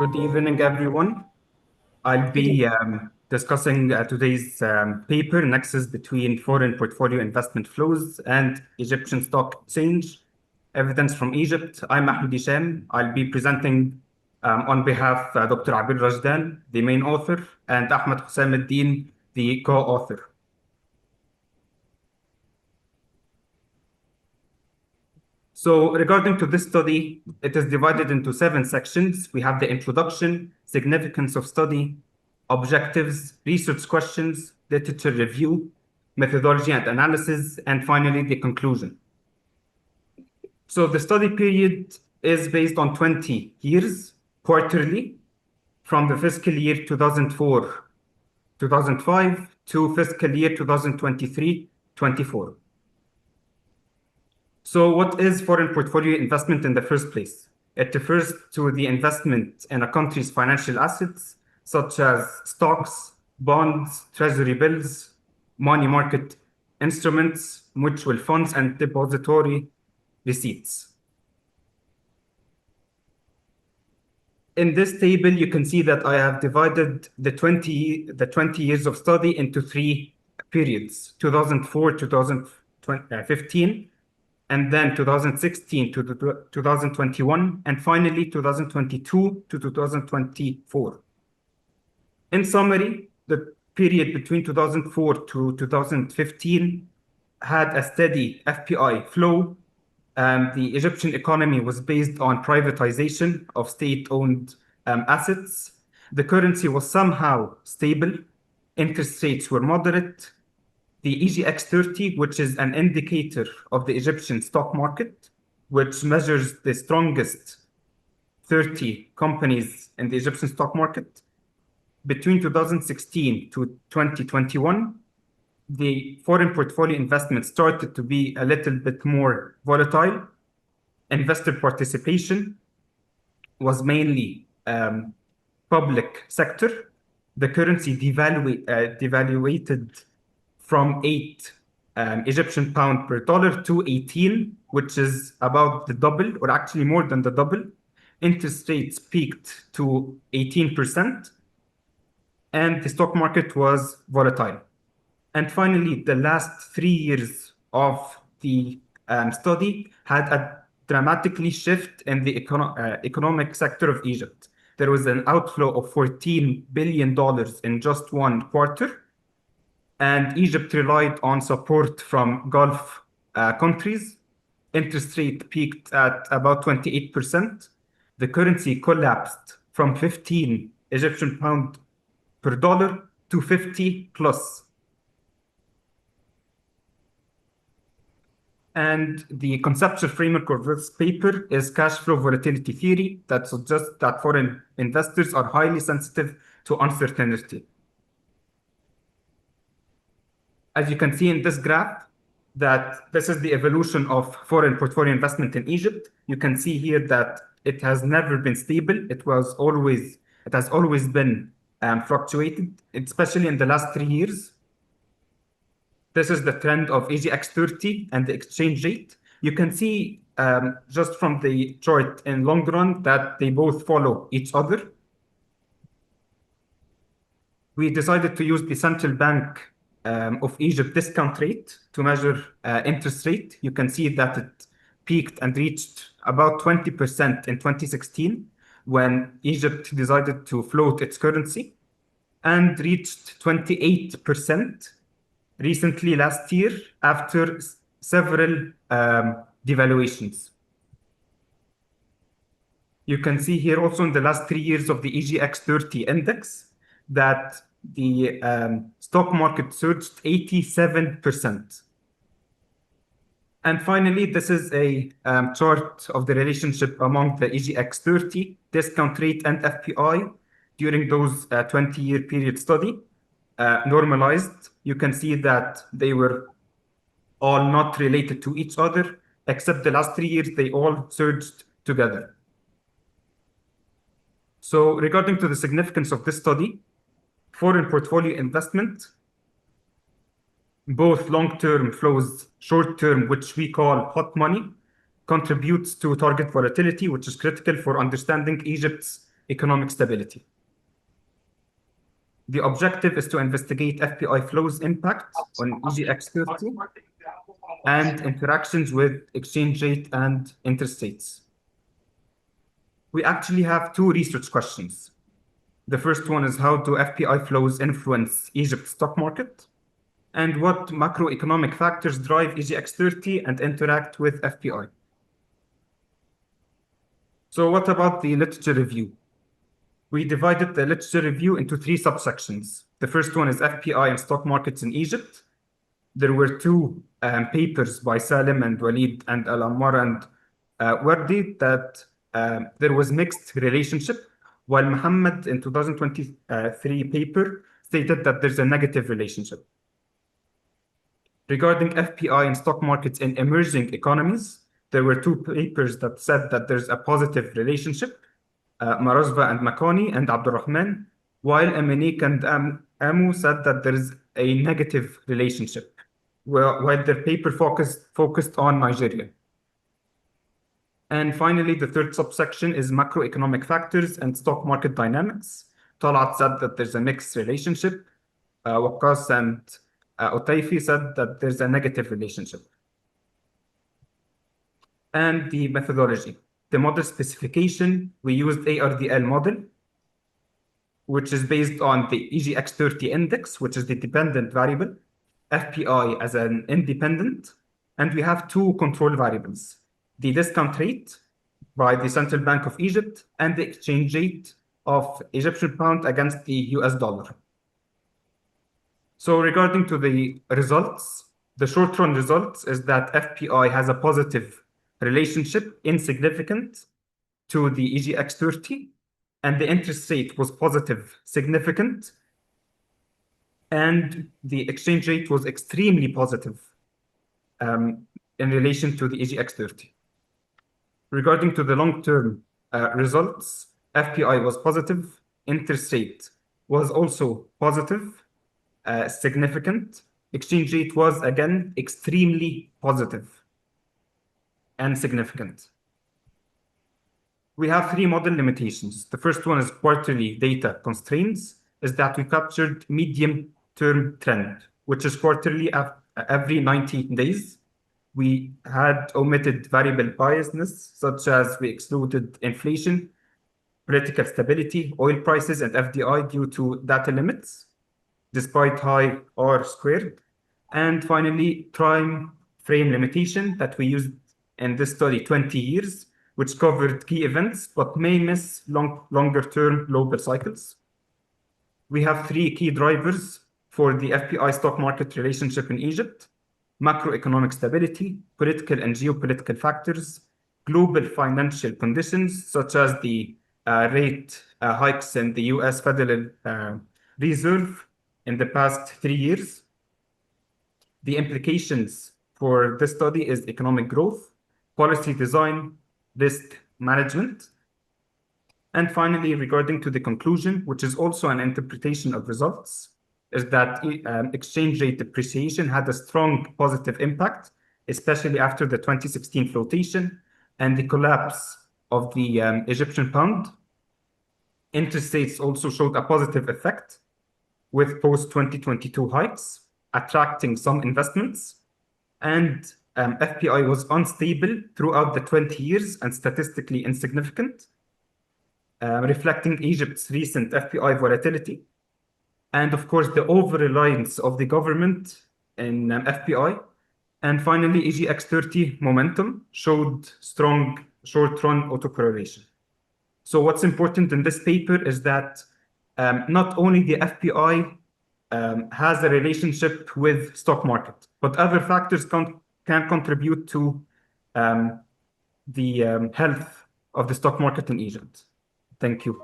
Good evening, everyone. I'll be discussing today's paper, Nexus between foreign portfolio investment flows and Egyptian stock exchange, evidence from Egypt. I'm Ahmed Hisham. I'll be presenting on behalf of Dr. Abeer Rashdan, the main author, and Ahmed Hisham the co-author. So regarding to this study, it is divided into 7 sections. We have the introduction, significance of study, objectives, research questions, literature review, methodology and analysis, and finally the conclusion. So the study period is based on 20 years quarterly from the fiscal year 2004-2005 to fiscal year 2023-24. So what is foreign portfolio investment in the first place? It refers to the investment in a country's financial assets, such as stocks, bonds, treasury bills, money market instruments, mutual funds, and depository receipts. In this table, you can see that I have divided the 20 years of study into 3 periods, 2004-2015, and then 2016 to 2021, and finally 2022 to 2024. In summary, the period between 2004 to 2015 had a steady FPI flow. The Egyptian economy was based on privatization of state-owned assets. The currency was somehow stable. Interest rates were moderate. The EGX30, which is an indicator of the Egyptian stock market, which measures the strongest 30 companies in the Egyptian stock market. Between 2016 to 2021, the foreign portfolio investment started to be a little bit more volatile. Investor participation was mainly public sector. The currency devaluated from 8 Egyptian pound per dollar to 18, which is about the double, or actually more than the double. Interest rates peaked to 18%, and the stock market was volatile. And finally, the last 3 years of the study had a dramatically shift in the economic sector of Egypt. There was an outflow of $14 billion in just 1 quarter. And Egypt relied on support from Gulf countries. Interest rate peaked at about 28%. The currency collapsed from 15 Egyptian pound per dollar to 50 plus. And the conceptual framework of this paper is cash flow volatility theory that suggests that foreign investors are highly sensitive to uncertainty. As you can see in this graph, that this is the evolution of foreign portfolio investment in Egypt. You can see here that it has never been stable. It has always been fluctuated, especially in the last 3 years. This is the trend of EGX30 and the exchange rate. You can see just from the chart in long run that they both follow each other. We decided to use the central bank of Egypt discount rate to measure interest rate. You can see that it peaked and reached about 20% in 2016 when Egypt decided to float its currency, and reached 28% recently last year after several devaluations. You can see here also in the last 3 years of the EGX30 index that the stock market surged 87%. And finally, this is a chart of the relationship among the EGX30 discount rate and FPI during those 20-year period study. Normalized, you can see that they were all not related to each other, except the last 3 years, they all surged together. So regarding to the significance of this study, foreign portfolio investment, both long-term flows, short-term, which we call hot money, contributes to target volatility, which is critical for understanding Egypt's economic stability. The objective is to investigate FPI flows impact on EGX30 and interactions with exchange rate and interest rates. We actually have two research questions. The first one is, how do FPI flows influence Egypt's stock market? And what macroeconomic factors drive EGX30 and interact with FPI? So what about the literature review? We divided the literature review into three subsections. The first one is FPI and stock markets in Egypt. There were two papers by Salim and Walid and Al-Ammar and Wardi that there was mixed relationship, while Muhammad in 2023 paper stated that there's a negative relationship. Regarding FPI and stock markets in emerging economies, there were two papers that said that there's a positive relationship, Marazva and Makani and Abdurrahman, while Emanik and Amu said that there is a negative relationship, while their paper focused on Nigeria. And finally, the third subsection is macroeconomic factors and stock market dynamics. Talat said that there's a mixed relationship. Waqas and Otaifi said that there's a negative relationship. And the methodology. The model specification, we used ARDL model, which is based on the EGX30 index, which is the dependent variable, FPI as an independent, and we have two control variables, the discount rate by the Central Bank of Egypt and the exchange rate of Egyptian pound against the US dollar. So regarding to the results, the short-run results is that FPI has a positive relationship insignificant to the EGX30, and the interest rate was positive significant, and the exchange rate was extremely positive in relation to the EGX30. Regarding to the long-term results, FPI was positive, interest rate was also positive, significant, exchange rate was again extremely positive and significant. We have three model limitations. The first one is quarterly data constraints, is that we captured medium-term trend, which is quarterly every 90 days. We had omitted variable biasness, such as we excluded inflation, political stability, oil prices, and FDI due to data limits, despite high R squared. And finally, time frame limitation that we used in this study 20 years, which covered key events, but may miss longer-term global cycles. We have three key drivers for the FPI stock market relationship in Egypt: macroeconomic stability, political and geopolitical factors, global financial conditions, such as the rate hikes in the US Federal Reserve in the past 3 years. The implications for this study is economic growth, policy design, risk management. And finally, regarding to the conclusion, which is also an interpretation of results, is that exchange rate depreciation had a strong positive impact, especially after the 2016 flotation and the collapse of the Egyptian pound. Interest rates also showed a positive effect with post-2022 hikes, attracting some investments, and FPI was unstable throughout the 20 years and statistically insignificant, reflecting Egypt's recent FPI volatility. And of course, the over-reliance of the government in FPI. And finally, EGX30 momentum showed strong short-run autocorrelation. So what's important in this paper is that not only the FPI has a relationship with stock market, but other factors can contribute to the health of the stock market in Egypt. Thank you.